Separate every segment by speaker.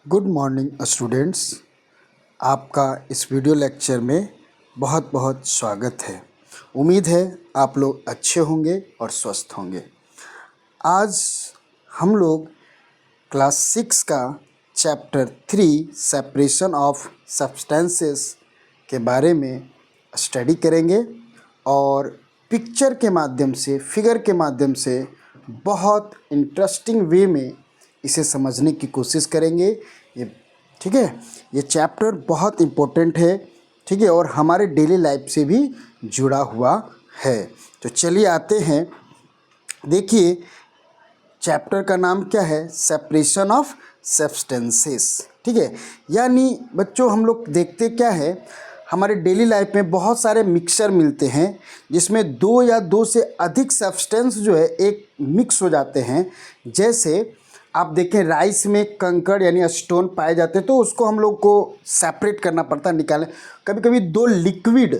Speaker 1: Good morning students. आपका इस video lecture में बहुत बहुत स्वागत है। उम्मीद है आप लोग अच्छे होंगे और स्वस्थ होंगे। आज हम लोग क्लास 6 का चैप्टर 3 सेपरेशन ऑफ सब्सटेंसेस के बारे में स्टडी करेंगे और पिक्चर के माध्यम से, फिगर के माध्यम से बहुत इंटरेस्टिंग वे में इसे समझने की कोशिश करेंगे। ये ठीक है, ये चैप्टर बहुत इम्पोर्टेंट है, ठीक है, और हमारे डेली लाइफ से भी जुड़ा हुआ है। तो चलिए आते हैं। देखिए चैप्टर का नाम क्या है, सेपरेशन ऑफ सब्सटेंसेस। ठीक है, यानी बच्चों हम लोग देखते क्या है, हमारे डेली लाइफ में बहुत सारे मिक्सचर मिलते हैं जिसमें दो या दो से अधिक सब्सटेंस जो है एक मिक्स हो जाते हैं। जैसे आप देखें राइस में कंकड़ यानी स्टोन पाए जाते हैं तो उसको हम लोग को सेपरेट करना पड़ता है, निकालें। कभी कभी दो लिक्विड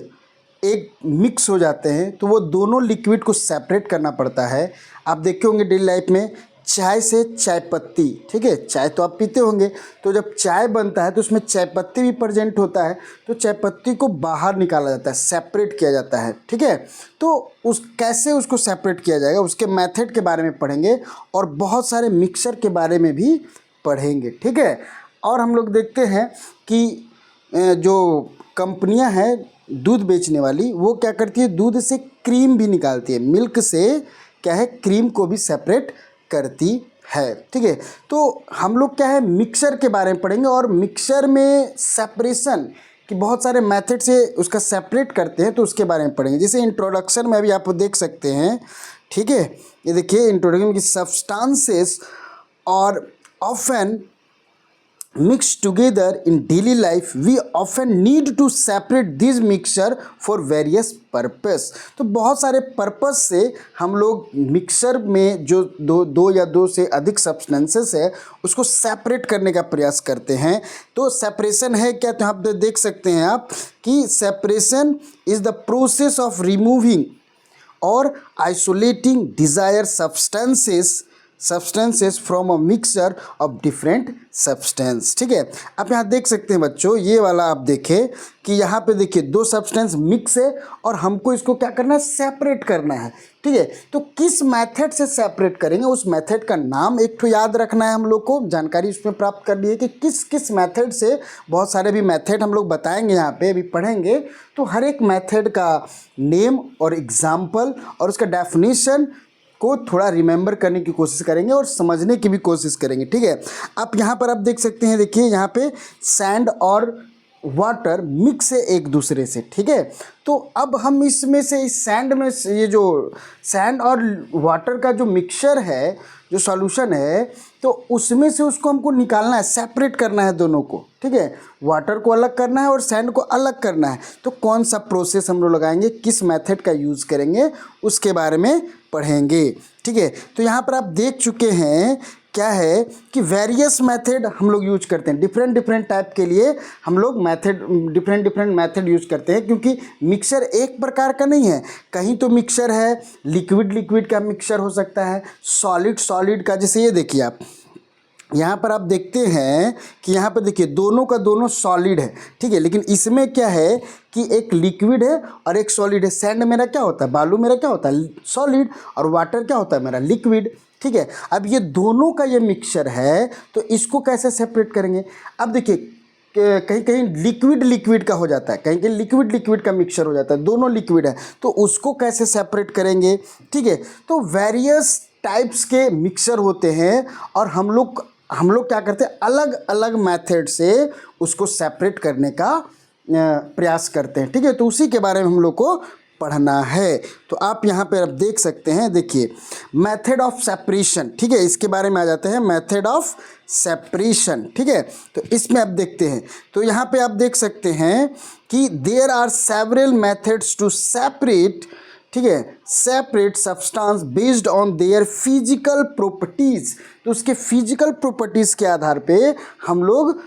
Speaker 1: एक मिक्स हो जाते हैं तो वो दोनों लिक्विड को सेपरेट करना पड़ता है। आप देखे होंगे डेली लाइफ में चाय से चाय पत्ती, ठीक है, चाय तो आप पीते होंगे, तो जब चाय बनता है तो उसमें चाय पत्ती भी प्रेजेंट होता है, तो चाय पत्ती को बाहर निकाला जाता है, सेपरेट किया जाता है। ठीक है, तो उस कैसे उसको सेपरेट किया जाएगा उसके मेथड के बारे में पढ़ेंगे और बहुत सारे मिक्सर के बारे में भी पढ़ेंगे। ठीक है, और हम लोग देखते हैं कि जो कंपनियां हैं दूध बेचने वाली, वो क्या करती है, दूध से क्रीम भी निकालती है, मिल्क से क्या है, क्रीम को भी सेपरेट करती है। ठीक है, तो हम लोग क्या है मिक्सर के बारे में पढ़ेंगे और मिक्सर में सेपरेशन कि बहुत सारे मेथड से उसका सेपरेट करते हैं तो उसके बारे में पढ़ेंगे। जैसे इंट्रोडक्शन में भी आप देख सकते हैं। ठीक है, ये देखिए इंट्रोडक्शन की सब्सटेंसेस और often mixed together in daily life we often need to separate this mixture for various purpose। तो बहुत सारे पर्पस से हम लोग मिक्सर में जो दो या दो से अधिक सब्सटेंसेस है उसको सेपरेट करने का प्रयास करते हैं। तो सेपरेशन है क्या, तो आप देख सकते हैं आप कि separation is the process of removing और isolating desired substances from a mixture of different substance. ठीक है, आप यहाँ देख सकते हैं बच्चों, ये वाला आप देखें कि यहाँ पे देखिए दो सब्सटेंस मिक्स है और हमको इसको क्या करना है, सेपरेट करना है। ठीक है, तो किस मेथड से सेपरेट करेंगे उस मेथड का नाम एक तो याद रखना है, हम लोग को जानकारी उसमें प्राप्त करनी है कि किस किस मेथड से, बहुत सारे भी मेथड हम लोग बताएंगे यहाँ पे अभी पढ़ेंगे, तो हर एक मेथड का नेम और एग्जाम्पल और उसका डेफिनेशन को थोड़ा रिमेंबर करने की कोशिश करेंगे और समझने की भी कोशिश करेंगे। ठीक है, आप यहाँ पर आप देख सकते हैं, देखिए यहाँ पे सैंड और वाटर मिक्स है एक दूसरे से। ठीक है, तो अब हम इसमें से इस सैंड में से ये जो सैंड और वाटर का जो मिक्सचर है, जो सॉल्यूशन है, तो उसमें से उसको हमको निकालना है, सेपरेट करना है दोनों को। ठीक है, वाटर को अलग करना है और सैंड को अलग करना है। तो कौन सा प्रोसेस हम लोग लगाएंगे, किस मेथड का यूज़ करेंगे उसके बारे में पढ़ेंगे। ठीक है, तो यहाँ पर आप देख चुके हैं क्या है कि वेरियस मेथड हम लोग यूज करते हैं, डिफरेंट डिफरेंट टाइप के लिए हम लोग मेथड डिफरेंट मेथड यूज करते हैं, क्योंकि मिक्सर एक प्रकार का नहीं है। कहीं तो मिक्सर है लिक्विड का मिक्सर हो सकता है, सॉलिड का। जैसे ये देखिए आप यहाँ पर आप देखते हैं कि यहाँ पर देखिए दोनों का दोनों सॉलिड है। ठीक है, लेकिन इसमें क्या है कि एक लिक्विड है और एक सॉलिड है। सैंड मेरा क्या होता है, बालू मेरा क्या होता है, सॉलिड, और वाटर क्या होता है मेरा, लिक्विड। ठीक है, अब ये दोनों का ये मिक्सचर है तो इसको कैसे सेपरेट करेंगे। अब देखिए कहीं कहीं लिक्विड का हो जाता है, कहीं कहीं लिक्विड का मिक्सचर हो जाता है, दोनों लिक्विड है, तो उसको कैसे सेपरेट करेंगे। ठीक है, तो वेरियस टाइप्स के मिक्सचर होते हैं और हम लोग क्या करते हैं, अलग अलग मेथड से उसको सेपरेट करने का प्रयास करते हैं। ठीक है, तो उसी के बारे में हम लोग को पढ़ना है। तो आप यहाँ पे अब देख सकते हैं, देखिए मेथड ऑफ सेपरेशन। ठीक है, इसके बारे में आ जाते हैं, मेथड ऑफ सेपरेशन। ठीक है, तो इसमें आप देखते हैं, तो यहाँ पे आप देख सकते हैं कि there are several methods to separate, ठीक है, separate substance based on their physical properties. तो उसके फिजिकल प्रॉपर्टीज के आधार पे हम लोग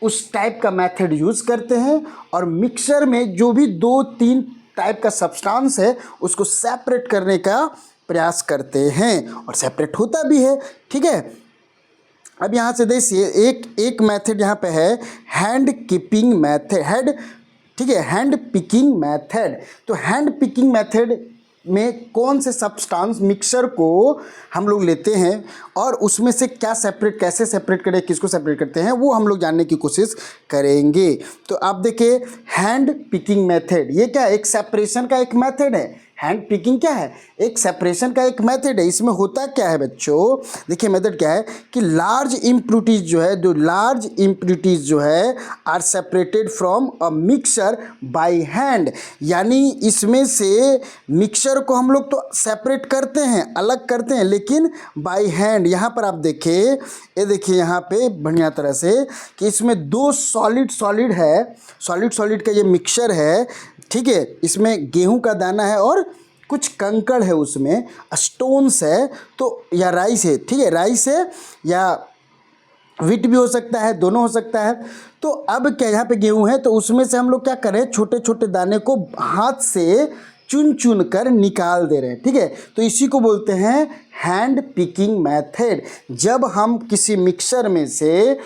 Speaker 1: उस टाइप का मेथड यूज करते हैं और मिक्सचर में जो भी 2-3 टाइप का सब्सटेंस है उसको सेपरेट करने का प्रयास करते हैं और सेपरेट होता भी है। ठीक है, अब यहाँ से देखिए एक मेथड यहाँ पे है हैंड कीपिंग मेथड, ठीक है, हैंड पिकिंग मेथड। तो हैंड पिकिंग मेथड में कौन से सब्सटेंस मिक्सचर को हम लोग लेते हैं और उसमें से क्या सेपरेट, कैसे सेपरेट करें, किसको सेपरेट करते हैं, वो हम लोग जानने की कोशिश करेंगे। तो आप देखिए हैंड पिकिंग मेथड, ये क्या है, एक सेपरेशन का एक मेथड है। हैंड पिकिंग क्या है, एक सेपरेशन का एक मेथड है। इसमें होता क्या है बच्चों, देखिए मेथड क्या है कि लार्ज इम्प्यूरिटीज जो है, जो लार्ज इम्प्यूरिटीज जो है are separated from a mixture by hand. यानी इसमें से मिक्सचर को हम लोग तो सेपरेट करते हैं, अलग करते हैं, लेकिन बाय हैंड। यहाँ पर आप देखिए, ये देखिए यहाँ पे बढ़िया तरह से कि इसमें दो सॉलिड है, सॉलिड का ये मिक्सचर है, ठीक है। इसमें गेहूं का दाना है और कुछ कंकड़ है, उसमें स्टोन्स है, तो या राइस है, ठीक है, राइस है या व्हीट भी हो सकता है, दोनों हो सकता है। तो अब क्या, यहाँ पे गेहूं है तो उसमें से हम लोग क्या करें, छोटे छोटे दाने को हाथ से चुन चुन कर निकाल दे रहे हैं, ठीक है। तो इसी को बोलते हैं हैंड पिकिंग मेथड। जब हम किसी मिक्सर में से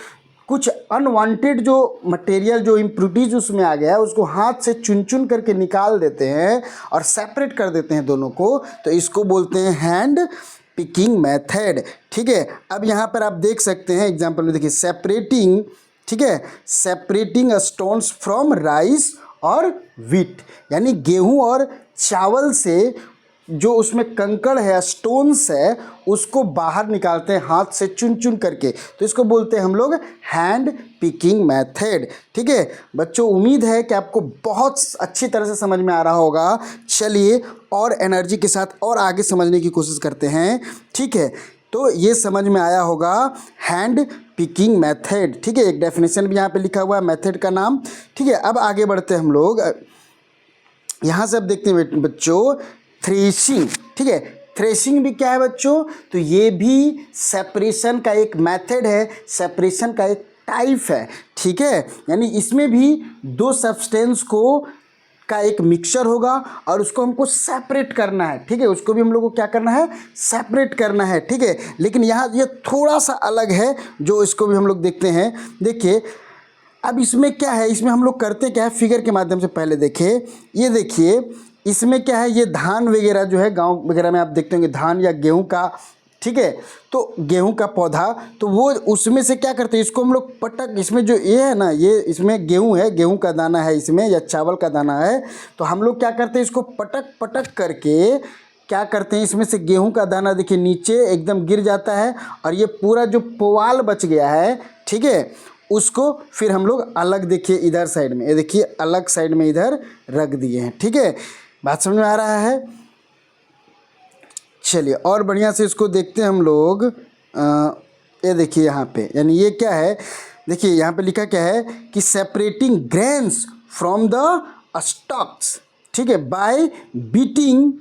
Speaker 1: कुछ अनवांटेड जो मटेरियल, जो इम्प्यूरिटीज उसमें आ गया है, उसको हाथ से चुन चुन करके निकाल देते हैं और सेपरेट कर देते हैं दोनों को, तो इसको बोलते हैं हैंड पिकिंग मेथड, ठीक है। अब यहाँ पर आप देख सकते हैं एग्जांपल में, देखिए सेपरेटिंग, ठीक है, सेपरेटिंग स्टोन्स फ्रॉम राइस और व्हीट, यानी गेहूं और चावल से जो उसमें कंकड़ है, स्टोन्स है, उसको बाहर निकालते हैं हाथ से चुन चुन करके, तो इसको बोलते हैं हम लोग हैंड पिकिंग मेथड, ठीक है। बच्चों उम्मीद है कि आपको बहुत अच्छी तरह से समझ में आ रहा होगा। चलिए और एनर्जी के साथ और आगे समझने की कोशिश करते हैं, ठीक है। तो ये समझ में आया होगा हैंड पिकिंग मेथड, ठीक है। एक डेफिनेशन भी यहाँ पे लिखा हुआ है मेथड का नाम, ठीक है। अब आगे बढ़ते हैं हम लोग, यहाँ से अब देखते हैं बच्चों थ्रेशिंग, ठीक है। थ्रेशिंग भी क्या है बच्चों, तो ये भी सेपरेशन का एक मेथड है, सेपरेशन का एक टाइप है, ठीक है। यानी इसमें भी दो सब्सटेंस को का एक मिक्सचर होगा और उसको हमको सेपरेट करना है, ठीक है। उसको भी हम लोग को क्या करना है, सेपरेट करना है, ठीक है। लेकिन यहाँ ये थोड़ा सा अलग है, जो इसको भी हम लोग देखते हैं। देखिए अब इसमें क्या है, इसमें हम लोग करते क्या है, फिगर के माध्यम से पहले देखें। ये देखिए इसमें क्या है, ये धान वगैरह जो है, गांव वगैरह में आप देखते होंगे धान या गेहूं का, ठीक है, तो गेहूं का पौधा, तो वो उसमें से क्या करते हैं, इसको हम लोग पटक, इसमें जो ये है ना, ये इसमें गेहूं है, गेहूं का दाना है इसमें, या चावल का दाना है, तो हम लोग क्या करते हैं, इसको पटक पटक करके क्या करते हैं, इसमें से गेहूं का दाना देखिए नीचे एकदम गिर जाता है और ये पूरा जो पुआल बच गया है, ठीक है, उसको फिर हम लोग अलग, देखिए इधर साइड में, ये देखिए अलग साइड में इधर रख दिए हैं, ठीक है। बात समझ में आ रहा है। चलिए और बढ़िया से इसको देखते हैं हम लोग। ये देखिए यहाँ पे, यानी ये क्या है, देखिए यहाँ पे लिखा क्या है कि separating grains from the stocks, ठीक है, बाय बीटिंग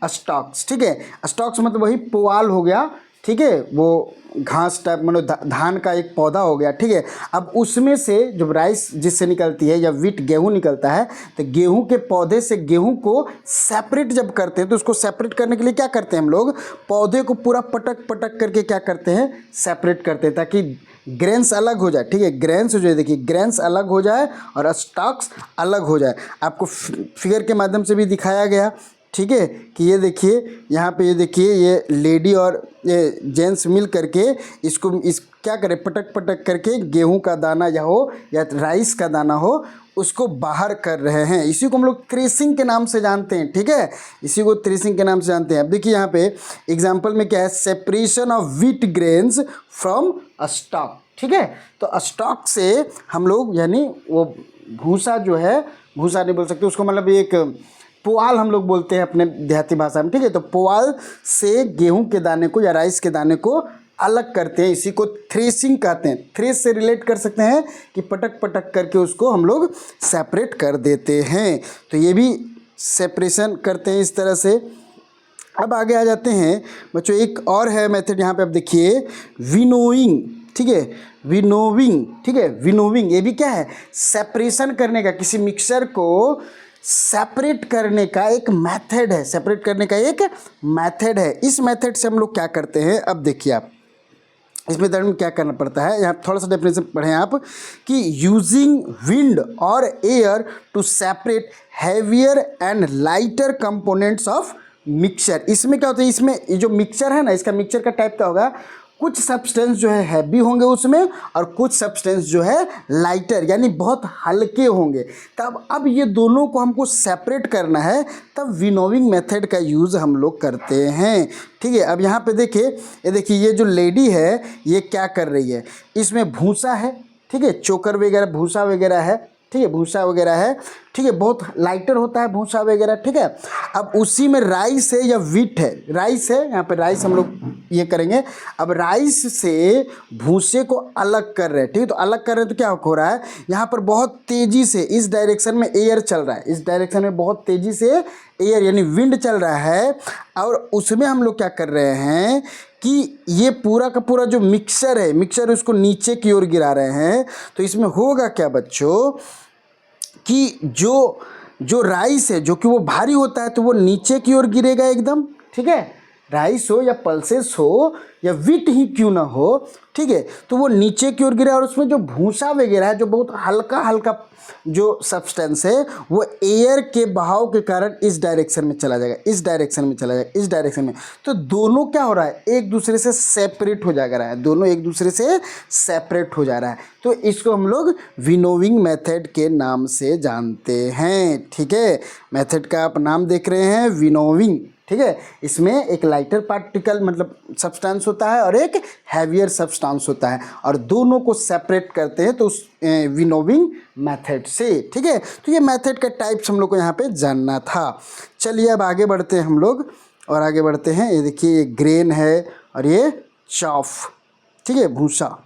Speaker 1: स्टॉक्स, ठीक है। स्टॉक्स मतलब वही पुआल हो गया, ठीक है, वो घास टाइप, मतलब धान का एक पौधा हो गया, ठीक है। अब उसमें से जब राइस जिससे निकलती है या व्हीट गेहूं निकलता है, तो गेहूं के पौधे से गेहूं को सेपरेट जब करते हैं, तो उसको सेपरेट करने के लिए क्या करते हैं हम लोग, पौधे को पूरा पटक पटक करके क्या करते हैं, सेपरेट करते हैं, ताकि ग्रेन्स अलग हो जाए, ठीक है। ग्रेन्स जो है देखिए, ग्रेन्स अलग हो जाए और स्टॉक्स अलग हो जाए। आपको फिगर के माध्यम से भी दिखाया गया, ठीक है, कि ये देखिए यहाँ पे, ये देखिए ये लेडी और ये जेंट्स मिल करके इसको क्या करें, पटक पटक करके गेहूं का दाना या हो या राइस का दाना हो, उसको बाहर कर रहे हैं। इसी को हम लोग थ्रेशिंग के नाम से जानते हैं, ठीक है, इसी को थ्रेशिंग के नाम से जानते हैं। अब देखिए यहाँ पे एग्जाम्पल में क्या है, separation of wheat grains from stock, ठीक है। तो स्टॉक से हम लोग, यानी वो भूसा जो है, भूसा नहीं बोल सकते उसको, मतलब एक पुआल हम लोग बोलते हैं अपने देहाती भाषा में, ठीक है। तो पुआल से गेहूं के दाने को या राइस के दाने को अलग करते हैं, इसी को थ्रेशिंग कहते हैं। थ्रेश से रिलेट कर सकते हैं कि पटक पटक करके उसको हम लोग सेपरेट कर देते हैं, तो ये भी सेपरेशन करते हैं इस तरह से। अब आगे आ जाते हैं बच्चों, एक और है मेथड यहाँ पे, आप देखिए विनोइंग, ठीक है, विनोविंग, ठीक है, विनोविंग, ये भी क्या है, सेपरेशन करने का, किसी मिक्सचर को सेपरेट करने का एक मेथड है, सेपरेट करने का एक मेथड है। इस मेथड से हम लोग क्या करते हैं, अब देखिए आप, इस मेथड में क्या करना पड़ता है, यहाँ थोड़ा सा डेफिनेशन पढ़ें आप कि यूजिंग विंड और air to separate heavier and lighter components of mixture. इसमें क्या होता है, इसमें ये जो मिक्सचर है ना, इसका मिक्सचर का टाइप क्या होगा, कुछ सब्सटेंस जो है हैवी होंगे उसमें और कुछ सब्सटेंस जो है लाइटर यानी बहुत हल्के होंगे। तब अब ये दोनों को हमको सेपरेट करना है, तब विनोविंग मेथड का यूज़ हम लोग करते हैं। ठीक है, अब यहाँ पे देखिए, ये देखिए ये जो लेडी है ये क्या कर रही है, इसमें भूसा है, ठीक है, चोकर वगैरह भूसा वगैरह है, ठीक है, भूसा वगैरह है, ठीक है, बहुत लाइटर होता है भूसा वगैरह, ठीक है। अब उसी में राइस है या व्हीट है, राइस है, यहाँ पे राइस हम लोग ये करेंगे। अब राइस से भूसे को अलग कर रहे हैं, ठीक है, तो अलग कर रहे हैं तो क्या हो रहा है, यहाँ पर बहुत तेज़ी से इस डायरेक्शन में एयर चल रहा है, इस डायरेक्शन में बहुत तेज़ी से एयर यानी विंड चल रहा है। और उसमें हम लोग क्या कर रहे हैं कि ये पूरा का पूरा जो मिक्सचर है, मिक्सचर उसको नीचे की ओर गिरा रहे हैं। तो इसमें होगा क्या बच्चों कि जो राइस है जो कि वो भारी होता है तो वो नीचे की ओर गिरेगा एकदम, ठीक है, राइस हो या पल्सेस हो या व्हीट ही क्यों ना हो, ठीक है, तो वो नीचे की ओर गिरा। और उसमें जो भूसा वगैरह है जो बहुत हल्का हल्का जो सब्सटेंस है वो एयर के बहाव के कारण इस डायरेक्शन में चला जाएगा, इस डायरेक्शन में चला जाएगा, इस डायरेक्शन में। तो दोनों क्या हो रहा है, एक दूसरे से सेपरेट हो जा रहा है, दोनों एक दूसरे से सेपरेट हो जा रहा है। तो इसको हम लोग विनोविंग मेथड के नाम से जानते हैं। ठीक है, मेथड का आप नाम देख रहे हैं विनोविंग, ठीक है। इसमें एक लाइटर पार्टिकल मतलब सब्सटेंस होता है और एक हैवियर सब्सटेंस होता है और दोनों को सेपरेट करते हैं तो उस विनोविंग मेथड से। ठीक है, तो ये मेथड का टाइप्स हम लोग को यहाँ पे जानना था। चलिए अब आगे बढ़ते हैं हम लोग और आगे बढ़ते हैं। ये देखिए ये ग्रेन है और ये चॉफ, ठीक है, भूसा,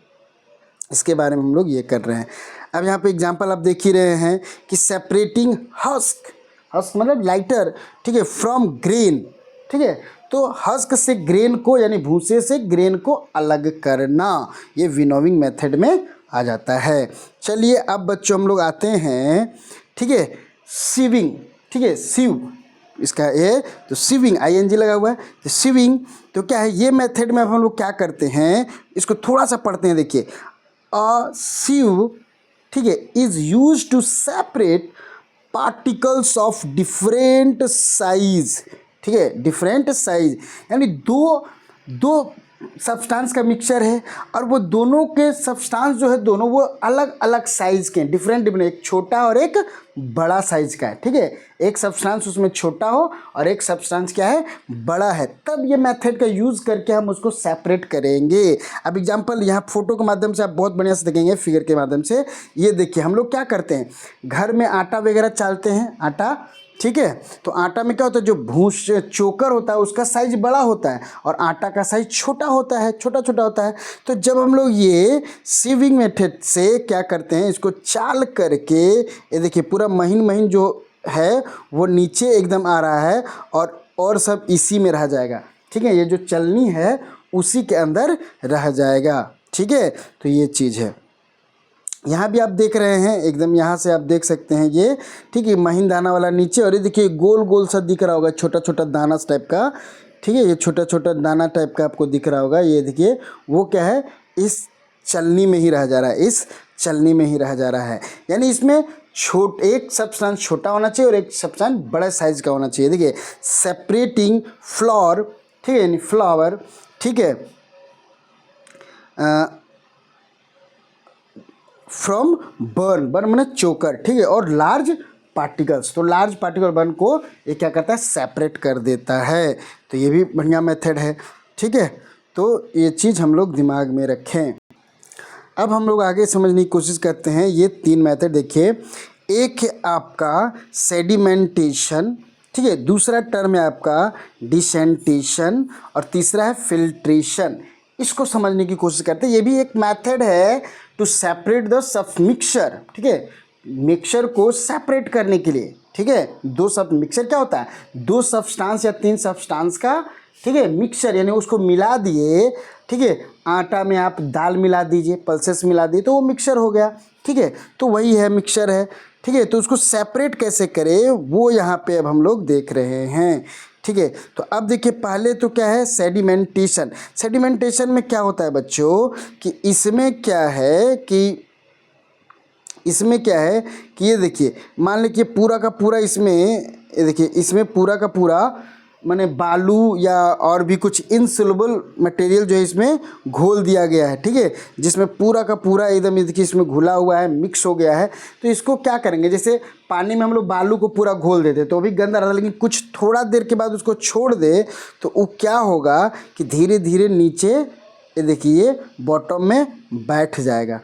Speaker 1: इसके बारे में हम लोग ये कर रहे हैं। अब यहाँ पे एग्जांपल आप देख ही रहे हैं कि सेपरेटिंग हस्क, हस्क मतलब लाइटर, ठीक है, फ्रॉम ग्रेन, ठीक है, तो हस्क से ग्रेन को यानी भूसे से ग्रेन को अलग करना, ये विनोविंग मेथड में आ जाता है। चलिए अब बच्चों हम लोग आते हैं, ठीक है, सीविंग, ठीक है, सीव इसका ये तो सीविंग ING लगा हुआ है, तो सीविंग तो क्या है, ये मेथड में अब हम लोग क्या करते हैं, इसको थोड़ा सा पढ़ते हैं। देखिए अ सीव, ठीक है, is use to separate particles of different size, ठीक है, डिफरेंट साइज यानी दो सब्सटेंस का मिक्सचर है और वो दोनों के सब्सटेंस जो है दोनों वो अलग अलग साइज़ के हैं, डिफरेंट, एक छोटा और एक बड़ा साइज़ का है, ठीक है, एक सब्सटेंस उसमें छोटा हो और एक सब्सटेंस क्या है, बड़ा है, तब ये मेथड का यूज़ करके हम उसको सेपरेट करेंगे। अब एग्जांपल यहाँ फोटो के माध्यम से आप बहुत बढ़िया से देखेंगे, फिगर के माध्यम से। ये देखिए हम लोग क्या करते हैं, घर में आटा वगैरह चालते हैं, आटा, ठीक है, तो आटा में क्या होता है, जो भूस चोकर होता है उसका साइज बड़ा होता है और आटा का साइज छोटा होता है, छोटा छोटा होता है। तो जब हम लोग ये सीविंग मेथड से क्या करते हैं, इसको चाल करके, ये देखिए पूरा महीन महीन जो है वो नीचे एकदम आ रहा है और सब इसी में रह जाएगा, ठीक है, ये जो चलनी है उसी के अंदर रह जाएगा, ठीक है। तो ये चीज़ है, यहाँ भी आप देख रहे हैं एकदम, यहाँ से आप देख सकते हैं ये, ठीक है, महीन दाना वाला नीचे, और ये देखिए गोल गोल सा दिख रहा होगा, छोटा छोटा दाना टाइप का, ठीक है, ये छोटा छोटा दाना टाइप का आपको दिख रहा होगा। ये देखिए वो क्या है, इस चलनी में ही रह जा रहा है, इस चलनी में ही रह जा रहा है, यानी इसमें एक सब्सटेंस छोटा होना चाहिए और एक सब्सटेंस बड़े साइज का होना चाहिए। देखिए सेपरेटिंग फ्लोर, ठीक है, यानी फ्लावर, ठीक है, फ्रॉम बर्न, बर्न मैंने चोकर, ठीक है, और लार्ज पार्टिकल्स, तो लार्ज पार्टिकल बर्न को ये क्या करता है, सेपरेट कर देता है। तो ये भी बढ़िया मेथड है, ठीक है, तो ये चीज़ हम लोग दिमाग में रखें। अब हम लोग आगे समझने की कोशिश करते हैं। ये 3 मेथड देखिए, एक है आपका सेडिमेंटेशन, ठीक है, दूसरा टर्म है आपका डिसेंटेशन और तीसरा है फिल्ट्रेशन। इसको समझने की कोशिश करते हैं। ये भी एक मेथड है टू सेपरेट द सब मिक्सचर, ठीक है, मिक्सचर को सेपरेट करने के लिए, ठीक है, मिक्सचर क्या होता है, 2 सब्सटेंस या 3 सब्सटेंस का, ठीक है, मिक्सचर, यानी उसको मिला दिए, ठीक है, आटा में आप दाल मिला दीजिए, पल्सेस मिला दिए तो वो मिक्सचर हो गया, ठीक है, तो वही है मिक्सचर है, ठीक है। तो उसको सेपरेट कैसे करें वो यहाँ पे अब हम लोग देख रहे हैं। ठीक है। तो अब देखिए पहले तो क्या है सेडिमेंटेशन। सेडिमेंटेशन में क्या होता है बच्चों कि इसमें क्या है कि ये देखिए मान लीजिए पूरा का पूरा इसमें, ये देखिए इसमें पूरा का पूरा माने बालू या और भी कुछ इनसोल्युबल मटेरियल जो है इसमें घोल दिया गया है, ठीक है, जिसमें पूरा का पूरा एकदम ये देखिए इसमें घुला हुआ है, मिक्स हो गया है। तो इसको क्या करेंगे, जैसे पानी में हम लोग बालू को पूरा घोल देते तो भी गंदा रहता, लेकिन कुछ थोड़ा देर के बाद उसको छोड़ दे तो वो क्या होगा कि धीरे धीरे नीचे ये देखिए बॉटम में बैठ जाएगा,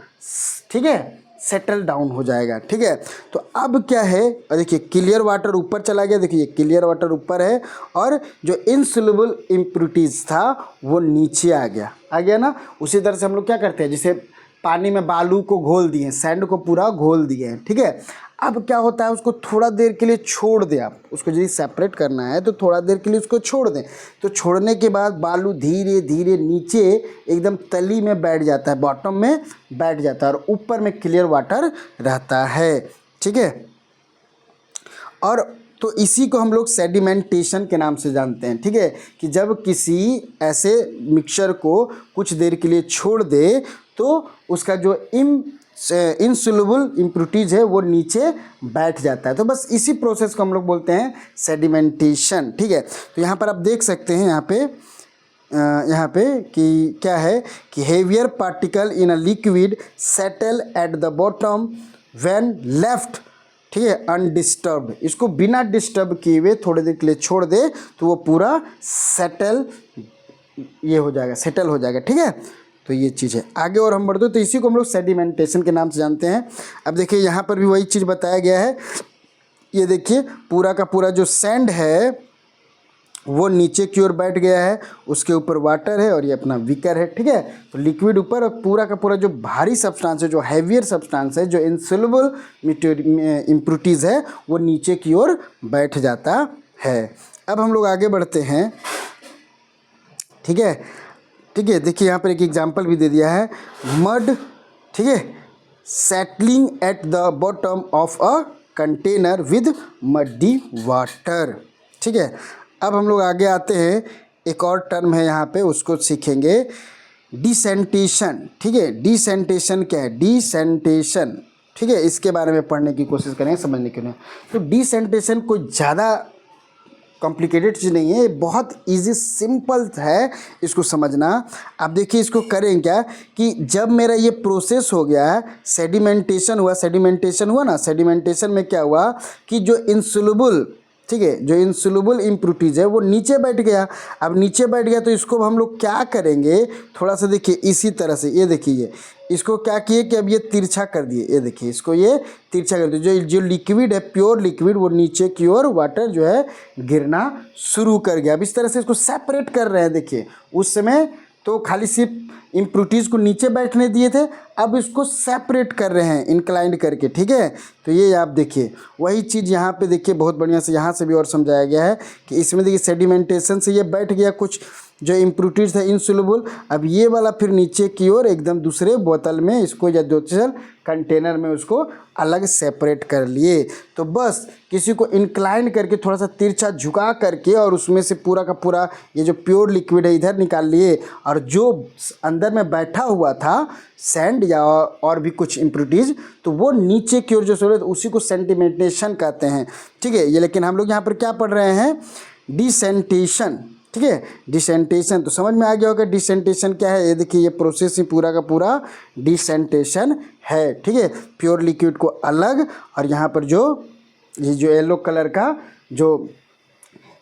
Speaker 1: ठीक है, सेटल डाउन हो जाएगा, ठीक है। तो अब क्या है, देखिए क्लियर वाटर ऊपर चला गया, देखिए क्लियर वाटर ऊपर है और जो इनसोल्युबल इम्प्योरिटीज था वो नीचे आ गया ना। उसी तरह से हम लोग क्या करते हैं, जैसे पानी में बालू को घोल दिए, सैंड को पूरा घोल दिए हैं, ठीक है। अब क्या होता है, उसको थोड़ा देर के लिए छोड़ दें, आप उसको यदि सेपरेट करना है तो थोड़ा देर के लिए उसको छोड़ दें। तो छोड़ने के बाद बालू धीरे धीरे नीचे एकदम तली में बैठ जाता है, बॉटम में बैठ जाता है और ऊपर में क्लियर वाटर रहता है, ठीक है। और तो इसी को हम लोग सेडिमेंटेशन के नाम से जानते हैं, ठीक है, कि जब किसी ऐसे मिक्सचर को कुछ देर के लिए छोड़ दे तो उसका जो इनसोल्युबल इम्प्योरिटीज है वो नीचे बैठ जाता है। तो बस इसी प्रोसेस को हम लोग बोलते हैं सेडिमेंटेशन, ठीक है। तो यहाँ पर आप देख सकते हैं यहाँ पे कि क्या है कि heavier particle in a liquid settle at the bottom when left, ठीक है, अनडिस्टर्ब। इसको बिना डिस्टर्ब किए हुए थोड़ी देर के लिए छोड़ दे तो वो पूरा सेटल हो जाएगा, ठीक है। तो ये चीज़ है। आगे और हम बढ़ते तो इसी को हम लोग सेडिमेंटेशन के नाम से जानते हैं। अब देखिए यहाँ पर भी वही चीज़ बताया गया है, ये देखिए पूरा का पूरा जो सैंड है वो नीचे की ओर बैठ गया है, उसके ऊपर वाटर है और ये अपना विकर है, ठीक है। तो लिक्विड ऊपर और पूरा का पूरा जो भारी सब्सटेंस है, जो हैवियर सब्सटेंस है, जो इनसोल्युबल इम्प्योरिटीज़ है वो नीचे की ओर बैठ जाता है। अब हम लोग आगे बढ़ते हैं, ठीक है, देखिए यहाँ पर एक एग्जांपल भी दे दिया है, मड, ठीक है, settling at the bottom of a container with muddy water, ठीक है। अब हम लोग आगे आते हैं, एक और टर्म है यहाँ पे, उसको सीखेंगे, डिसेंटेशन, ठीक है। डिसेंटेशन क्या है, डिसेंटेशन, ठीक है, इसके बारे में पढ़ने की कोशिश करें, समझने के लिए। तो डिसेंटेशन कोई ज़्यादा कॉम्प्लिकेटेड चीज़ नहीं है, ये बहुत इजी सिंपल है इसको समझना। अब देखिए इसको करें क्या कि जब मेरा ये प्रोसेस हो गया, सेडिमेंटेशन हुआ ना, सेडिमेंटेशन में क्या हुआ कि जो इनसोल्युबल, ठीक है, जो इनसोल्युबल इम्प्योरिटीज है वो नीचे बैठ गया। अब नीचे बैठ गया तो इसको हम लोग क्या करेंगे, थोड़ा सा देखिए इसी तरह से, ये देखिए इसको क्या किए कि अब ये तिरछा कर दिए, ये देखिए इसको ये तिरछा कर दिए। जो लिक्विड है, प्योर लिक्विड, वो नीचे की ओर वाटर जो है गिरना शुरू कर गया। अब इस तरह से इसको सेपरेट कर रहे हैं, देखिए उस समय तो खाली सिर्फ इम्प्योरिटीज़ को नीचे बैठने दिए थे, अब इसको सेपरेट कर रहे हैं इंक्लाइंड करके, ठीक है। तो ये आप देखिए वही चीज़ यहाँ पे देखिए बहुत बढ़िया से यहाँ से भी और समझाया गया है कि इसमें देखिए सेडिमेंटेशन से ये बैठ गया कुछ जो इम्प्योरिटीज है इनसोल्युबल, अब ये वाला फिर नीचे की ओर एकदम दूसरे बोतल में इसको या दूसरे कंटेनर में उसको अलग सेपरेट कर लिए। तो बस किसी को इंक्लाइन करके थोड़ा सा तिरछा झुका करके और उसमें से पूरा का पूरा ये जो प्योर लिक्विड है इधर निकाल लिए, और जो अंदर में बैठा हुआ था सैंड या और भी कुछ इम्प्योरिटीज तो वो नीचे की ओर जो सोले उसी को सेडिमेंटेशन कहते हैं, ठीक है। ये लेकिन हम लोग यहाँ पर क्या पढ़ रहे हैं, डिसेंटेशन, ठीक है, डिसेंटेशन। तो समझ में आ गया होगा डिसेंटेशन क्या है। ये देखिए ये प्रोसेस ही पूरा का पूरा डिसेंटेशन है, ठीक है। प्योर लिक्विड को अलग और यहाँ पर जो ये जो येलो कलर का जो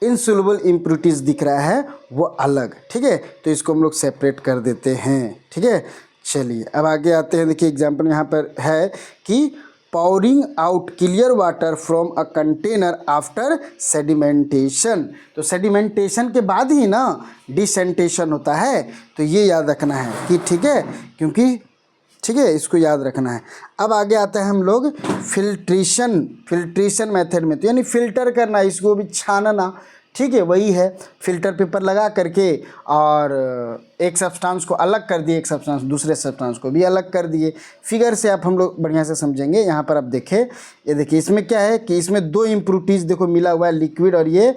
Speaker 1: इनसोल्युबल इम्प्योरिटीज दिख रहा है वो अलग, ठीक है। तो इसको हम लोग सेपरेट कर देते हैं, ठीक है। चलिए अब आगे आते हैं, देखिए एग्जाम्पल यहाँ पर है कि pouring out clear water from a container after sedimentation. तो सेडिमेंटेशन के बाद ही ना डिसेंटेशन होता है, तो ये याद रखना है कि ठीक है, क्योंकि ठीक है इसको याद रखना है। अब आगे आता है हम लोग फिल्ट्रेशन मेथड में, तो यानी फिल्टर करना, इसको भी छानना, ठीक है, वही है। फिल्टर पेपर लगा करके और एक सब्सटेंस को अलग कर दिए, एक सब्सटेंस दूसरे सब्सटेंस को भी अलग कर दिए। फिगर से आप हम लोग बढ़िया से समझेंगे। यहाँ पर आप देखें, ये देखिए इसमें क्या है कि इसमें दो इम्प्योरिटीज़ देखो मिला हुआ है, लिक्विड और ये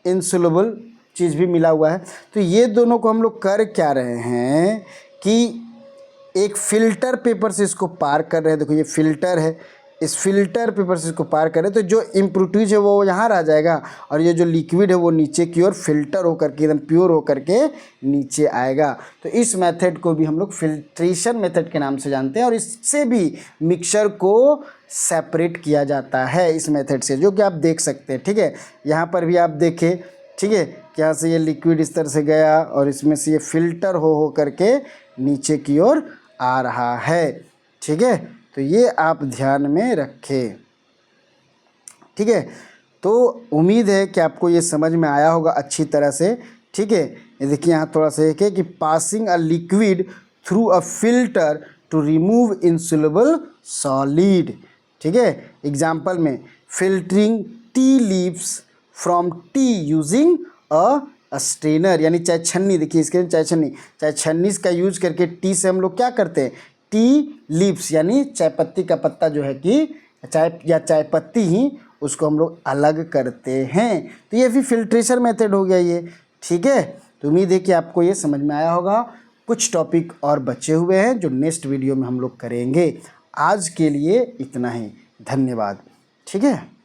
Speaker 1: इनसोल्युबल चीज़ भी मिला हुआ है। तो ये दोनों को हम लोग कर क्या रहे हैं कि एक फ़िल्टर पेपर से इसको पार कर रहे हैं। देखो ये फ़िल्टर है, इस फिल्टर पेपर से इसको पार करें तो जो इम्प्योरिटीज है वो यहाँ रह जाएगा और ये जो लिक्विड है वो नीचे की ओर फिल्टर होकर के एकदम प्योर होकर के नीचे आएगा। तो इस मेथड को भी हम लोग फिल्ट्रेशन मेथड के नाम से जानते हैं और इससे भी मिक्सचर को सेपरेट किया जाता है इस मेथड से, जो कि आप देख सकते हैं। ठीक है, यहाँ पर भी आप देखें, ठीक है, कि यहाँ से ये लिक्विड इस तरह से गया और इसमें से ये फिल्टर हो करके नीचे की ओर आ रहा है। ठीक है, तो ये आप ध्यान में रखें। ठीक है, तो उम्मीद है कि आपको ये समझ में आया होगा अच्छी तरह से। ठीक है, ये देखिए यहाँ थोड़ा सा एक है कि passing a liquid through a filter to remove insoluble solid. ठीक है, एग्जाम्पल में filtering tea leaves from tea using a strainer, यानी चाय छन्नी। देखिए इसके चाय छन्नी का यूज करके टी से हम लोग क्या करते हैं, टी लीव्स यानी चाय पत्ती का पत्ता जो है कि चाय पत्ती ही उसको हम लोग अलग करते हैं। तो ये भी फिल्ट्रेशन मेथड हो गया ये। ठीक है, तो उम्मीद है कि आपको ये समझ में आया होगा। कुछ टॉपिक और बचे हुए हैं जो नेक्स्ट वीडियो में हम लोग करेंगे। आज के लिए इतना ही, धन्यवाद। ठीक है।